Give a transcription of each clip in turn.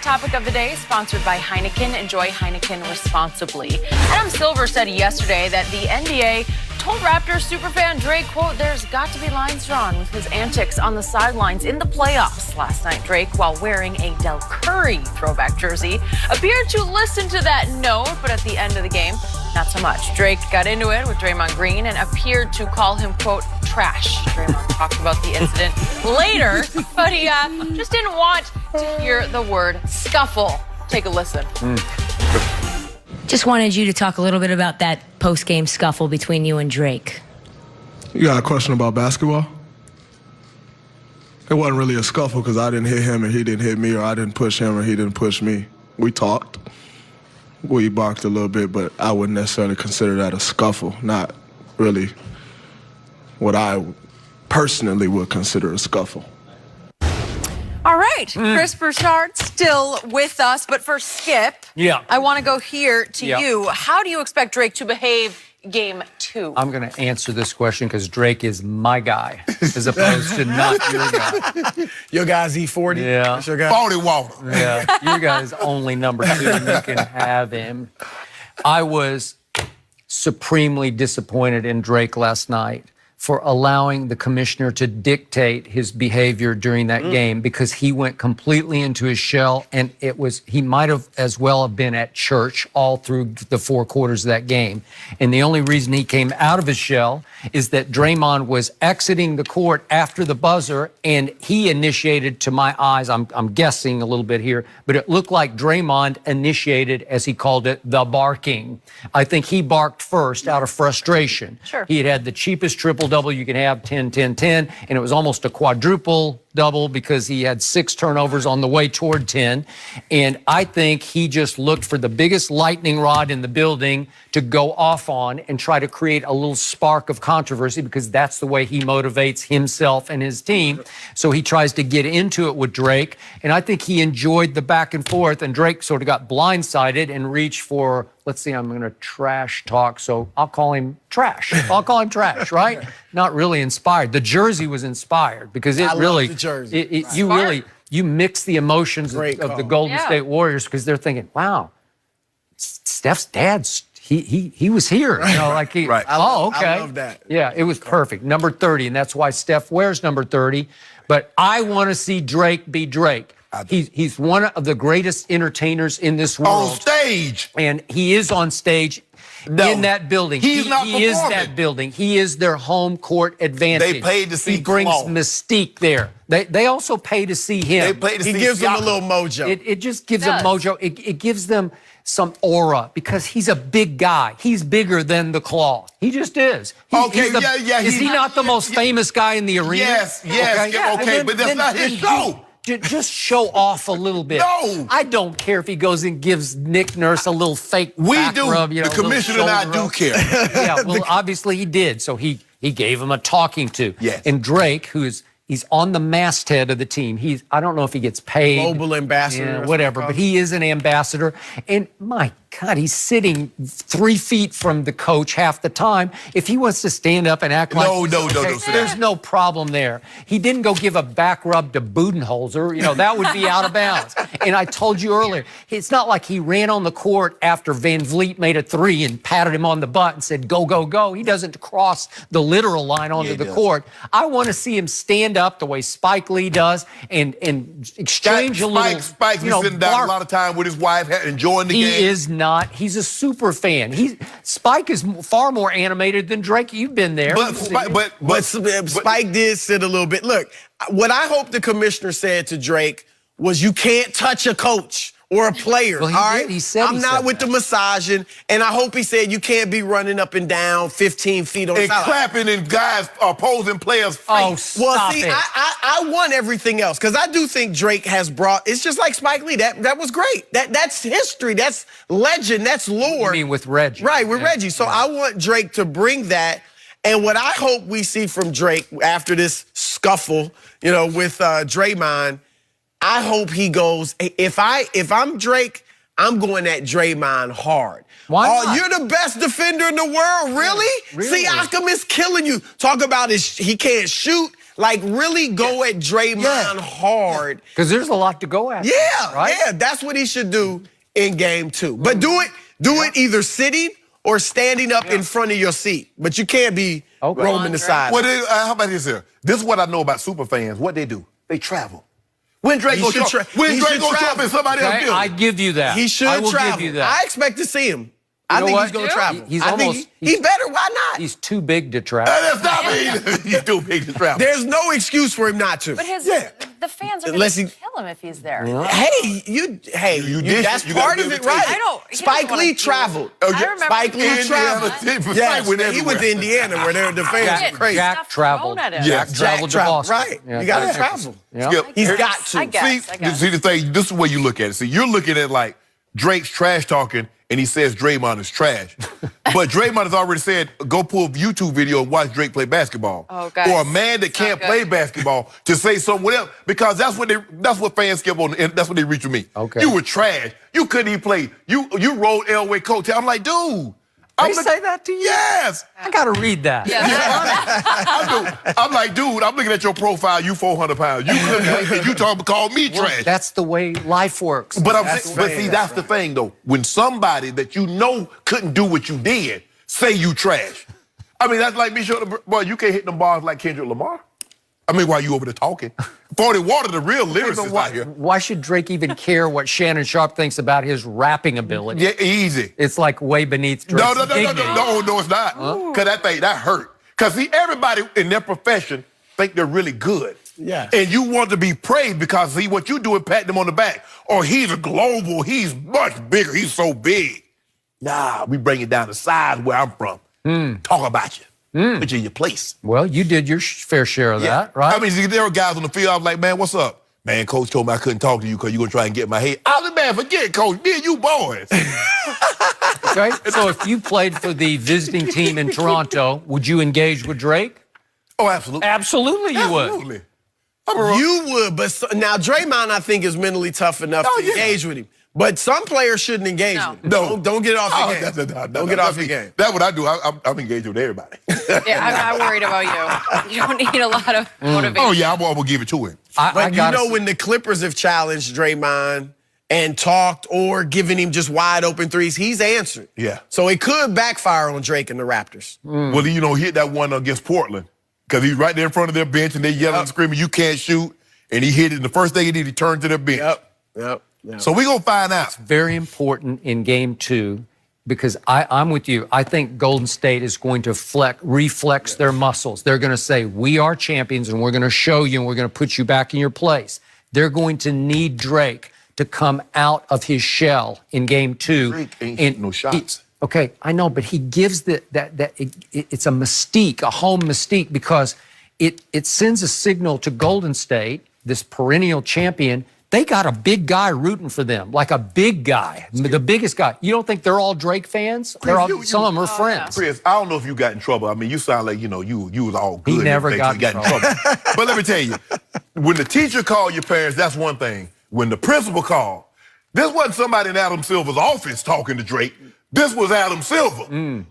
hot topic of the day, sponsored by Heineken. Enjoy Heineken responsibly. Adam Silver said yesterday that the NBA told Raptors superfan Drake, quote, "There's got to be lines drawn with his antics on the sidelines in the playoffs." Last night, Drake, while wearing a Del Curry throwback jersey, appeared to listen to that note, but at the end of the game, not so much. Drake got into it with Draymond Green and appeared to call him, quote, "trash." Draymond talked about the incident later, but he just didn't want to hear the word scuffle. Take a listen. Just wanted you to talk a little bit about that post-game scuffle between you and Drake. You got a question about basketball? It wasn't really a scuffle because I didn't hit him and he didn't hit me, or I didn't push him and he didn't push me. We talked. We barked a little bit, but I wouldn't necessarily consider that a scuffle. Not really what I personally would consider a scuffle. All right, Chris Broussard still with us, but for Skip, I want to go here to you. How do you expect Drake to behave game 2? I'm going to answer this question because Drake is my guy, as opposed to not your guy. Your guy's E40? Yeah. That's your guy? 40 water. Yeah, your guy's only number 2, and you can have him. I was supremely disappointed in Drake last night for allowing the commissioner to dictate his behavior during that game, because he went completely into his shell, and he might have as well have been at church all through the 4 quarters of that game. And the only reason he came out of his shell is that Draymond was exiting the court after the buzzer, and he initiated, to my eyes, I'm guessing a little bit here, but it looked like Draymond initiated, as he called it, the barking. I think he barked first out of frustration. Sure. He had the cheapest triple-double you can have, 10-10-10, and it was almost a quadruple-double because he had 6 turnovers on the way toward 10. And I think he just looked for the biggest lightning rod in the building to go off on and try to create a little spark of controversy, because that's the way he motivates himself and his team. So he tries to get into it with Drake, and I think he enjoyed the back and forth, and Drake sort of got blindsided and reached for, let's see, I'm going to trash talk, so I'll call him trash. I'll call him trash, right? Not really inspired. The jersey was inspired because it really, love the jersey. You mix the emotions of the Golden State Warriors, because they're thinking, wow, Steph's dad's, he was here. You know, like he, Right. Oh, okay. I love that. Yeah, it was perfect. Number 30, and that's why Steph wears number 30. But I want to see Drake be Drake. He's one of the greatest entertainers in this world. On stage. And he is on stage in that building. He's not He is performing. that building. He is their home court advantage. They paid to see He brings Cologne. mystique there. They also pay to see him. They paid to see He gives them a Siakam. little mojo. It just gives them mojo. It gives them some aura, because he's a big guy. He's bigger than the Claw. He just is. Is he not the most famous guy in the arena? Yes, Okay, but that's not his show. Just show off a little bit. No. I don't care if he goes and gives Nick Nurse a little fake back rub, you know, The commissioner and I do care. Yeah, well, obviously he did. So he gave him a talking to. Yes. And Drake, he's on the masthead of the team. I don't know if he gets paid. Global ambassador. Whatever, but he is an ambassador. And my God, he's sitting 3 feet from the coach half the time. If he wants to stand up and act No, there's no problem there. He didn't go give a back rub to Budenholzer. You know, that would be out of bounds. And I told you earlier, it's not like he ran on the court after Van Vliet made a 3 and patted him on the butt and said, go, go, go. He doesn't cross the literal line onto the court. I want to see him stand up the way Spike Lee does and exchange a little, Spike's been sitting down a lot of time with his wife, enjoying the game. He is not. He's a super fan. Spike is far more animated than Drake. You've been there. But Spike did sit a little bit. Look, what I hope the commissioner said to Drake was, you can't touch a coach or a player, Well, he all did. right? He said I'm not with the massaging, and I hope he said you can't be running up and down 15 feet on the and sideline. clapping in guys, opposing players' face. Oh, stop Well, see, it. I want everything else, because I do think Drake has brought, it's just like Spike Lee. That was great. That's history. That's legend. That's lore. You mean with Reggie. Right, with Reggie. So I want Drake to bring that. And what I hope we see from Drake after this scuffle, you know, with Draymond, I hope he goes, if I'm Drake, I'm going at Draymond hard. Why not? Oh, you're the best defender in the world, really? Really? Siakam is killing you. Talk about he can't shoot. Like, really go at Draymond hard. Because there's a lot to go at. Yeah, right? yeah, that's what he should do in game 2. But do it either sitting or standing up in front of your seat. But you can't be roaming the side. Well, how about this here? This is what I know about super fans. What they do? They travel. When Drake goes show up in somebody else's building? I give you that. He should I will travel. give you that. I expect to see him. I think he's going to travel. He better. Why not? He's too big to travel. That's not me. He's too big to travel. There's no excuse for him not to. But the fans are going to kill him if he's there. Hey, that's part of it, right? I don't. Spike Lee traveled. I remember Spike Lee traveled. Yes, He went to Indiana where the fans were crazy. Jack traveled. Yeah, Jack traveled to Boston. Right. Yeah. You got to travel. Skip, He's got to. I guess. See the thing, this is the way you look at it. See, you're looking at like Drake's trash talking and he says Draymond is trash. But Draymond has already said, go pull a YouTube video and watch Drake play basketball. Oh, guys. Or a man that can't play basketball to say something else. Because that's what fans skip on, and that's what they reach with me. Okay. You were trash. You couldn't even play. You rolled Elway coattail. I'm like, dude. They say that to you? Yes. I got to read that. I'm like, dude, I'm looking at your profile. You 400 pounds. You couldn't play. You call me trash. That's the way life works. But that's the thing, though. When somebody that you know couldn't do what you did say you trash. I mean, that's like me showing boy, you can't hit them bars like Kendrick Lamar. I mean, while you over there talking. 40 Water, the real lyricist out here. Why should Drake even care what Shannon Sharp thinks about his rapping ability? Yeah, easy. It's like way beneath Drake's No, dignity. no, it's not. Because that hurt. Because, see, everybody in their profession think they're really good. Yeah. And you want to be praised because, see, what you doing, patting them on the back. Or he's a global, he's much bigger, he's so big. Nah, we bring it down to size where I'm from. Talk about you. Put you in your place. Well, you did your fair share of that, right? I mean, see, there were guys on the field, I was like, man, what's up? Man, coach told me I couldn't talk to you because you're going to try and get my head. I was like, man, forget coach, me and you boys. Okay. So if you played for the visiting team in Toronto, would you engage with Drake? Oh, absolutely. Absolutely you would. Absolutely. You would, but now Draymond, I think, is mentally tough enough to engage with him. But some players shouldn't engage with him. No. Don't get off your game. Don't get off your game. That's what I do. I'm engaged with everybody. Yeah, I'm worried about you. You don't need a lot of motivation. Oh, yeah, I'm going to give it to him. But you know when the Clippers have challenged Draymond and talked or given him just wide open threes, he's answered. Yeah. So it could backfire on Drake and the Raptors. Well, you know, he hit that one against Portland because he's right there in front of their bench and they yelling and screaming, you can't shoot. And he hit it. And the first thing he did, he turned to their bench. Yep. So we're going to find out. Very important in game 2 because I'm with you. I think Golden State is going to reflex their muscles. They're going to say, we are champions and we're going to show you and we're going to put you back in your place. They're going to need Drake to come out of his shell in game 2. Drake ain't hitting no shots. Okay, I know, but he gives it's a mystique, a home mystique, because it sends a signal to Golden State, this perennial champion. They got a big guy rooting for them, like a big guy, the biggest guy. You don't think they're all Drake fans? They're all, some of them are friends. Chris, I don't know if you got in trouble. I mean, you sound like, you was all good. He never got in trouble. But let me tell you, when the teacher called your parents, that's one thing. When the principal called, this wasn't somebody in Adam Silver's office talking to Drake. This was Adam Silver,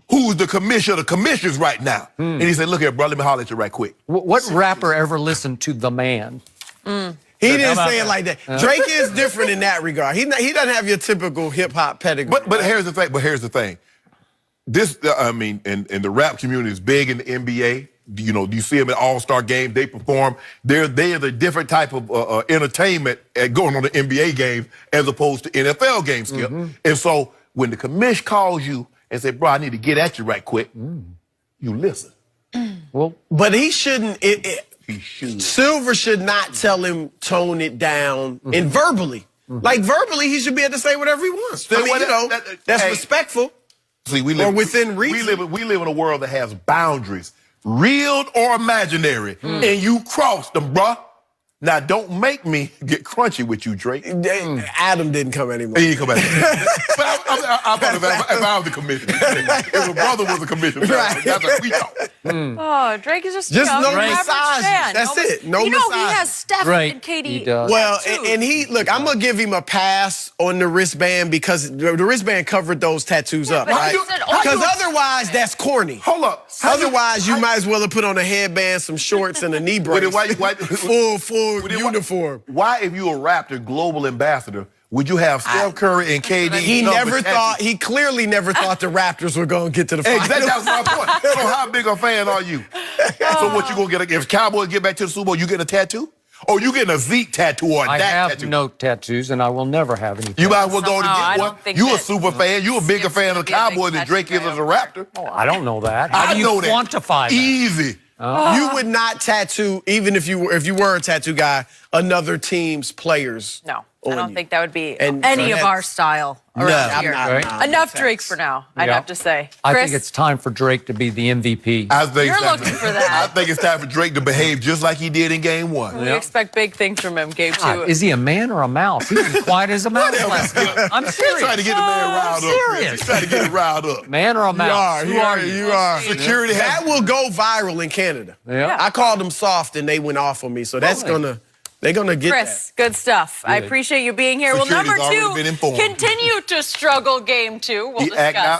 who's the commissioner of the commissioners right now. And he said, look here, bro, let me holler at you right quick. What rapper ever listened to The Man? He didn't say it like that. Drake is different in that regard. He doesn't have your typical hip-hop pedigree. But here's the thing. This, I mean, and the rap community is big in the NBA. You know, you see them at All-Star games. They perform. They're the different type of entertainment going on the NBA games as opposed to NFL games, Skip. And so when the commish calls you and say, bro, I need to get at you right quick, you listen. Well, but he shouldn't. He should. Silver should not tell him tone it down and verbally. Like verbally, he should be able to say whatever he wants. I mean, you know, that's respectful. See, we live or within reason. We live in a world that has boundaries, real or imaginary, and you cross them, bruh. Now, don't make me get crunchy with you, Drake. Adam didn't come anymore. He didn't come anymore. But I thought if I was the commissioner, if a brother was a commissioner, right. That's what we thought. Oh, Drake is just no average massage. fan. That's it. No you know, massage. he has Steph Right. and KD. He does. Well, and he, look, I'm going to give him a pass on the wristband because the wristband covered those tattoos up, but right? you said all Because you- otherwise, that's corny. Hold up. Otherwise, you might as well have put on a headband, some shorts, and a knee brace. Full uniform. Why, if you a Raptor global ambassador, would you have Steph Curry and KD? He clearly never thought the Raptors were going to get to the finals. Exactly, that's my point. So how big a fan are you? So what you gonna get? If Cowboys get back to the Super Bowl, you getting a tattoo? Or you getting a Zeke tattoo or a I Dak have tattoo? no tattoos, and I will never have any. You might as well go and Somehow, I get don't one. think You a that super fan. You a bigger Skip's fan gonna of the be a big Cowboys than Drake is tattoo as a guy. Raptor. Oh, I don't know that. How do you know that. quantify that? Easy. You would not tattoo, even if you were a tattoo guy, another team's players. No, I don't think that would be And any so of that's- our style No, around I'm here. not. Right. Enough Drake for now, I'd Yeah. have to say. I Chris, think it's time for Drake to be the MVP. I think You're it's time looking for that. I think it's time for Drake to behave just like he did in Game 1. we expect big things from him, Game 2. God, is he a man or a mouse? He was quiet as a mouse last night. I'm serious. Trying to get the man riled up. Chris. serious. He's trying to get it riled up. Man or a mouse? Who are you? You are. Security has That will go viral in Canada. Yeah. I called them soft and they went off on me, so that's Really? they're gonna get Chris, good stuff. I appreciate you being here. Security's well, number already 2, been informed. continue to struggle Game 2. We'll He act discuss. out.